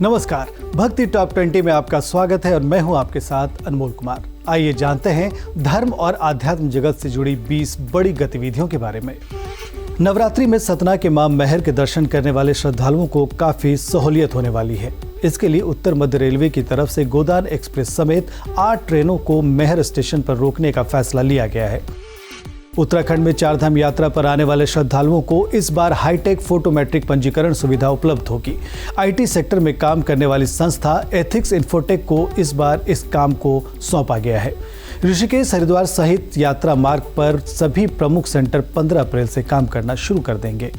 नमस्कार, भक्ति टॉप 20 में आपका स्वागत है और मैं हूं आपके साथ अनमोल कुमार। आइए जानते हैं धर्म और आध्यात्म जगत से जुड़ी 20 बड़ी गतिविधियों के बारे में। नवरात्रि में सतना के मां महर के दर्शन करने वाले श्रद्धालुओं को काफी सहूलियत होने वाली है। इसके लिए उत्तर मध्य रेलवे की तरफ से गोदान एक्सप्रेस समेत 8 ट्रेनों को महर स्टेशन पर रोकने का फैसला लिया गया है। उत्तराखंड में चारधाम यात्रा पर आने वाले श्रद्धालुओं को इस बार हाईटेक फोटोमेट्रिक पंजीकरण सुविधा उपलब्ध होगी। आईटी सेक्टर में काम करने वाली संस्था एथिक्स इन्फोटेक को इस बार इस काम को सौंपा गया है। ऋषिकेश, हरिद्वार सहित यात्रा मार्ग पर सभी प्रमुख सेंटर 15 अप्रैल से काम करना शुरू कर देंगे।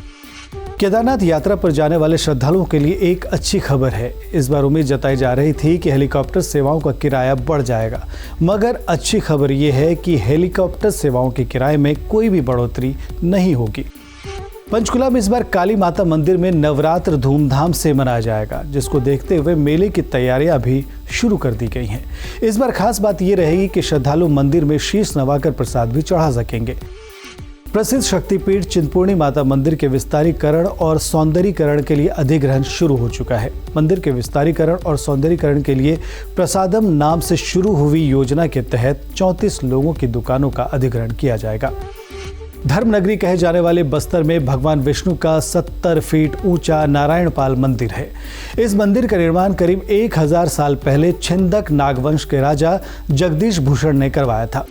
केदारनाथ यात्रा पर जाने वाले श्रद्धालुओं के लिए एक अच्छी खबर है। इस बार उम्मीद जताई जा रही थी कि हेलीकॉप्टर सेवाओं का किराया बढ़ जाएगा, मगर अच्छी खबर यह है कि हेलीकॉप्टर सेवाओं के किराए में कोई भी बढ़ोतरी नहीं होगी। पंचकुला में इस बार काली माता मंदिर में नवरात्र धूमधाम से मनाया जाएगा, जिसको देखते हुए मेले की तैयारियां भी शुरू कर दी गई हैं। इस बार खास बात यह रहेगी कि श्रद्धालु मंदिर में शीश नवाकर प्रसाद भी चढ़ा सकेंगे। प्रसिद्ध शक्तिपीठ चिंतपूर्णी माता मंदिर के विस्तारीकरण और सौंदर्यीकरण के लिए अधिग्रहण शुरू हो चुका है। मंदिर के विस्तारीकरण और सौंदर्यीकरण के लिए प्रसादम नाम से शुरू हुई योजना के तहत 34 लोगों की दुकानों का अधिग्रहण किया जाएगा। धर्मनगरी कहे जाने वाले बस्तर में भगवान विष्णु का 70 फीट ऊंचा नारायणपाल मंदिर है। इस मंदिर का निर्माण करीब 1000 साल पहले छिंदक नागवंश के राजा जगदीश भूषण ने करवाया था।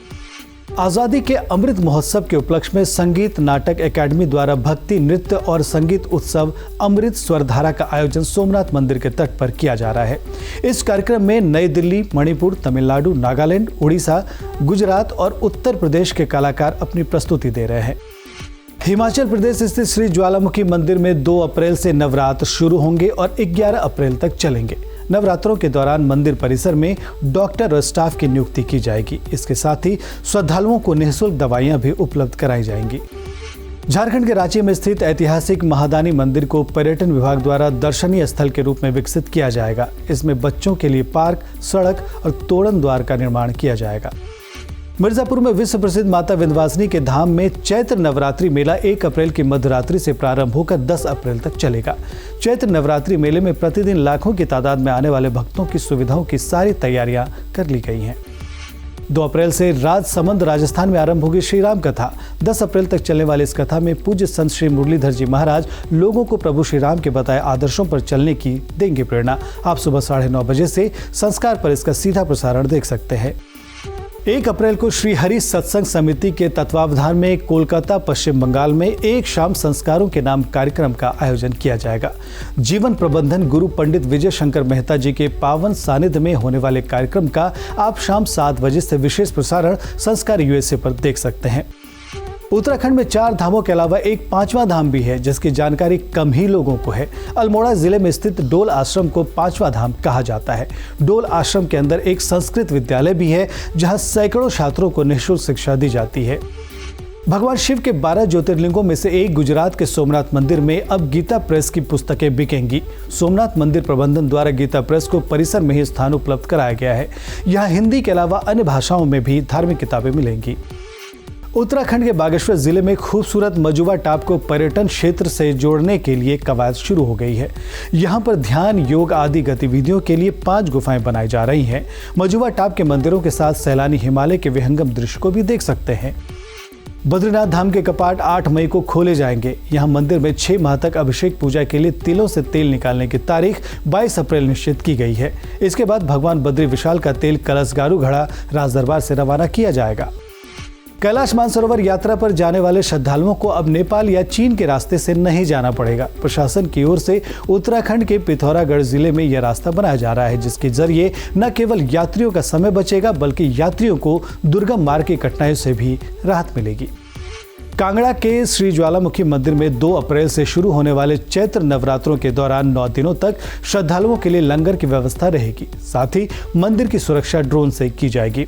आजादी के अमृत महोत्सव के उपलक्ष्य में संगीत नाटक एकेडमी द्वारा भक्ति नृत्य और संगीत उत्सव अमृत स्वरधारा का आयोजन सोमनाथ मंदिर के तट पर किया जा रहा है। इस कार्यक्रम में नई दिल्ली, मणिपुर, तमिलनाडु, नागालैंड, उड़ीसा, गुजरात और उत्तर प्रदेश के कलाकार अपनी प्रस्तुति दे रहे हैं। हिमाचल प्रदेश स्थित श्री ज्वालामुखी मंदिर में 2 अप्रैल से नवरात्र शुरू होंगे और 11 अप्रैल तक चलेंगे। नवरात्रों के दौरान मंदिर परिसर में डॉक्टर और स्टाफ की नियुक्ति की जाएगी। इसके साथ ही श्रद्धालुओं को निःशुल्क दवाइयां भी उपलब्ध कराई जाएंगी। झारखंड के रांची में स्थित ऐतिहासिक महादानी मंदिर को पर्यटन विभाग द्वारा दर्शनीय स्थल के रूप में विकसित किया जाएगा। इसमें बच्चों के लिए पार्क, सड़क और तोरण द्वार का निर्माण किया जाएगा। मिर्जापुर में विश्व प्रसिद्ध माता विंध्यवासिनी के धाम में चैत्र नवरात्रि मेला 1 अप्रैल की मध्यरात्रि से प्रारंभ होकर 10 अप्रैल तक चलेगा। चैत्र नवरात्रि मेले में प्रतिदिन लाखों की तादाद में आने वाले भक्तों की सुविधाओं की सारी तैयारियां कर ली गई हैं। 2 अप्रैल से राजसमंद राजस्थान में आरंभ होगी श्री राम कथा। 10 अप्रैल तक चलने वाली इस कथा में पूज्य संत श्री मुरलीधर जी महाराज लोगों को प्रभु श्री राम के बताए आदर्शों पर चलने की देंगे प्रेरणा। आप सुबह 9:30 बजे से संस्कार पर इसका सीधा प्रसारण देख सकते हैं। 1 अप्रैल को श्री हरि सत्संग समिति के तत्वावधान में कोलकाता, पश्चिम बंगाल में एक शाम संस्कारों के नाम कार्यक्रम का आयोजन किया जाएगा। जीवन प्रबंधन गुरु पंडित विजय शंकर मेहता जी के पावन सानिध्य में होने वाले कार्यक्रम का आप शाम 7 बजे से विशेष प्रसारण संस्कार यूएसए पर देख सकते हैं। उत्तराखंड में 4 धामों के अलावा एक 5वां धाम भी है, जिसकी जानकारी कम ही लोगों को है। अल्मोड़ा जिले में स्थित डोल आश्रम को 5वां धाम कहा जाता है। डोल आश्रम के अंदर एक संस्कृत विद्यालय भी है, जहां सैकड़ों छात्रों को निःशुल्क शिक्षा दी जाती है। भगवान शिव के 12 ज्योतिर्लिंगों में से एक गुजरात के सोमनाथ मंदिर में अब गीता प्रेस की पुस्तकें बिकेंगी। सोमनाथ मंदिर प्रबंधन द्वारा गीता प्रेस को परिसर में ही स्थान उपलब्ध कराया गया है। यहाँ हिंदी के अलावा अन्य भाषाओं में भी धार्मिक किताबें मिलेंगी। उत्तराखंड के बागेश्वर जिले में खूबसूरत मजुवा टाप को पर्यटन क्षेत्र से जोड़ने के लिए कवायद शुरू हो गई है। यहाँ पर ध्यान, योग आदि गतिविधियों के लिए 5 गुफाएं बनाई जा रही हैं। मजुवा टाप के मंदिरों के साथ सैलानी हिमालय के विहंगम दृश्य को भी देख सकते हैं। बद्रीनाथ धाम के कपाट 8 मई को खोले जाएंगे। यहाँ मंदिर में 6 माह तक अभिषेक पूजा के लिए तिलों से तेल निकालने की तारीख 22 अप्रैल निश्चित की गई है। इसके बाद भगवान बद्री विशाल का तेल कलशगारू घड़ा राजदरबार से रवाना किया जाएगा। कैलाश मानसरोवर यात्रा पर जाने वाले श्रद्धालुओं को अब नेपाल या चीन के रास्ते से नहीं जाना पड़ेगा। प्रशासन की ओर से उत्तराखंड के पिथौरागढ़ जिले में यह रास्ता बनाया जा रहा है, जिसके जरिए न केवल यात्रियों का समय बचेगा, बल्कि यात्रियों को दुर्गम मार्ग की कठिनाइयों से भी राहत मिलेगी। कांगड़ा के श्री ज्वालामुखी मंदिर में 2 अप्रैल से शुरू होने वाले चैत्र नवरात्रों के दौरान 9 दिनों तक श्रद्धालुओं के लिए लंगर की व्यवस्था रहेगी। साथ ही मंदिर की सुरक्षा ड्रोन से की जाएगी।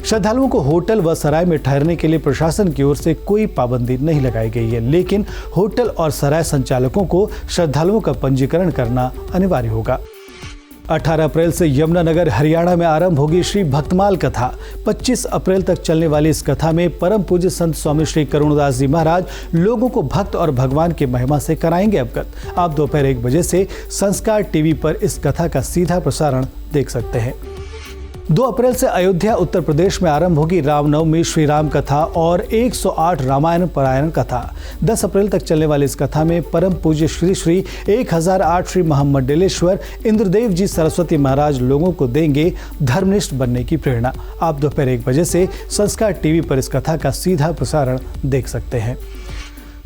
श्रद्धालुओं को होटल व सराय में ठहरने के लिए प्रशासन की ओर से कोई पाबंदी नहीं लगाई गई है, लेकिन होटल और सराय संचालकों को श्रद्धालुओं का पंजीकरण करना अनिवार्य होगा। 18 अप्रैल से यमुनानगर हरियाणा में आरंभ होगी श्री भक्तमाल कथा। 25 अप्रैल तक चलने वाली इस कथा में परम पूज्य संत स्वामी श्री करुणदास जी महाराज लोगों को भक्त और भगवान की महिमा से कराएंगे अवगत। आप दोपहर 1 बजे से संस्कार टीवी पर इस कथा का सीधा प्रसारण देख सकते हैं। 2 अप्रैल से अयोध्या उत्तर प्रदेश में आरंभ होगी रामनवमी श्री राम कथा और 108 रामायण पारायण कथा। 10 अप्रैल तक चलने वाली इस कथा में परम पूज्य श्री श्री 1008 श्री महामंडलेश्वर इंद्रदेव जी सरस्वती महाराज लोगों को देंगे धर्मनिष्ठ बनने की प्रेरणा। आप दोपहर 1 बजे से संस्कार टीवी पर इस कथा का सीधा प्रसारण देख सकते हैं।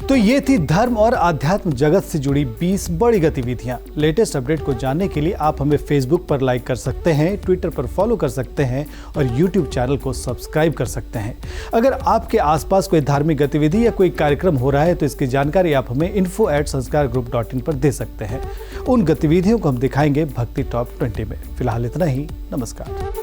तो ये थी धर्म और आध्यात्म जगत से जुड़ी 20 बड़ी गतिविधियां। लेटेस्ट अपडेट को जानने के लिए आप हमें फेसबुक पर लाइक कर सकते हैं, ट्विटर पर फॉलो कर सकते हैं और यूट्यूब चैनल को सब्सक्राइब कर सकते हैं। अगर आपके आसपास कोई धार्मिक गतिविधि या कोई कार्यक्रम हो रहा है तो इसकी जानकारी आप हमें info@sanskargroup.in पर दे सकते हैं। उन गतिविधियों को हम दिखाएंगे भक्ति टॉप 20 में। फिलहाल इतना ही। नमस्कार।